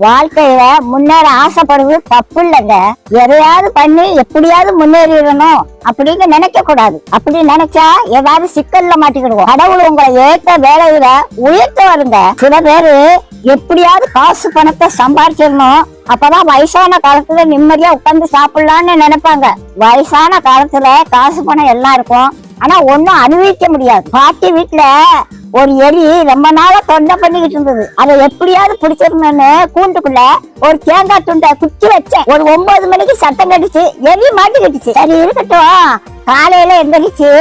வாழ்க்கையில முன்னேற ஆசைப்படுறது தப்பு இல்லைங்க. எதையாவது பண்ணி எப்படியாவது முன்னேறிடணும் அப்படின்னு நினைக்க கூடாது. அப்படி நினைச்சா ஏதாவது சிக்கல்ல மாட்டிக்கிடுவோம். கடவுள் உங்களை ஏற்ற வேலையில உயர்த்த வருங்க. சில பேரு எப்படியாவது காசு பணத்தை சம்பாதிச்சிடணும், அப்பதான் வயசான காலத்துல நிம்மதியா உட்கார்ந்து சாப்பிடலாம்னு நினைப்பாங்க. வயசான காலத்துல காசு பணம் எல்லாம் இருக்கும், ஆனா ஒண்ணும் அனுபவிக்க முடியாது. பாட்டி வீட்டுல ஒரு எலி ரொம்ப நாளா தொண்டை பண்ணிக்கிட்டு இருந்தது. அதை எப்படியாவது பிடிச்சிருந்தேன்னு கூண்டுக்குள்ள ஒரு தேங்காய் துண்டை குச்சி வச்சேன். ஒரு 9 மணிக்கு சத்தம் கட்டுச்சு, எலி மாட்டிக்கிட்டுச்சு. சரி இருக்கட்டும், காலையில எந்திரிச்சு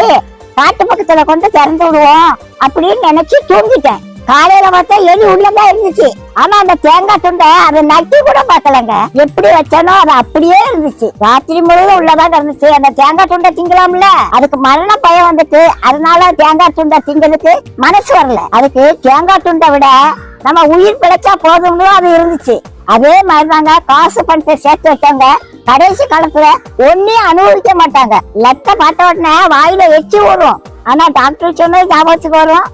காட்டு பக்கத்துல கொண்டு திறந்து விடுவோம் அப்படின்னு நினைச்சு தூங்கிட்டேன். காலையில பார்த்தா எலி உள்ளதான் இருந்துச்சு, ஆனா அந்த தேங்காய் துண்டை அதை நட்டி கூட பாக்கலங்க. எப்படி வச்சானோ அது அப்படியே இருந்துச்சு. ராத்திரி முழுவதும் உள்ளதான் இருந்துச்சு. அந்த தேங்காய் துண்டை திங்கலாம்ல, அதுக்கு மரண பயம் வந்துட்டு அதனால தேங்காய் துண்டை திங்கிறதுக்கு மனசு வரல. அதுக்கு தேங்காய் துண்டை விட நம்ம உயிர் பிழைச்சா போதும்னு அது இருந்துச்சு. அதே மாதிரிதாங்க காசு பணத்தை சேர்த்து வச்சாங்க. கடைசி காலத்துல ஒன்னையும் அனுபவிக்க மாட்டாங்க. லெட்டை பார்த்த உடனே வாயில எச்சி ஓடும், ஆனா டாக்டர் சொன்னது ஞாபகத்துக்கு வரும்,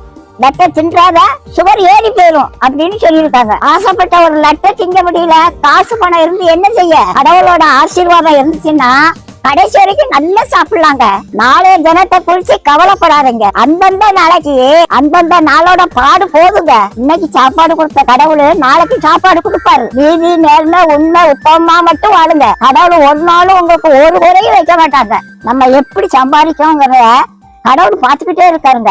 லெட்டை தின்றாத சுகர் ஏறி போயிரும் அப்படின்னு சொல்லியிருக்காங்க. ஆசைப்பட்ட ஒரு லெட்டை திங்க முடியல, காசு பணம் இருந்து என்ன செய்ய? கடவுளோட ஆசீர்வாதம் இருந்துச்சுன்னா கடைசி வரைக்கும் நல்லா சாப்பிடலாங்க. நாளைய தினத்தை குறிச்சு கவலைப்படாதீங்க. அந்தந்த நாளைக்கு அந்தந்த நாளோட பாடு போதுங்க. இன்னைக்கு சாப்பாடு கொடுத்த கடவுள் நாளைக்கு சாப்பாடு கொடுப்பாரு. நீதி நேர்மை உண்மை உத்தமமா மட்டும் வாழுங்க. கடவுள் ஒரு நாளும் உங்களுக்கு ஒரு குறையும் வைக்க மாட்டாங்க. நம்ம எப்படி சம்பாதிக்கோங்கிறத கடவுள் பார்த்துக்கிட்டே இருக்காருங்க.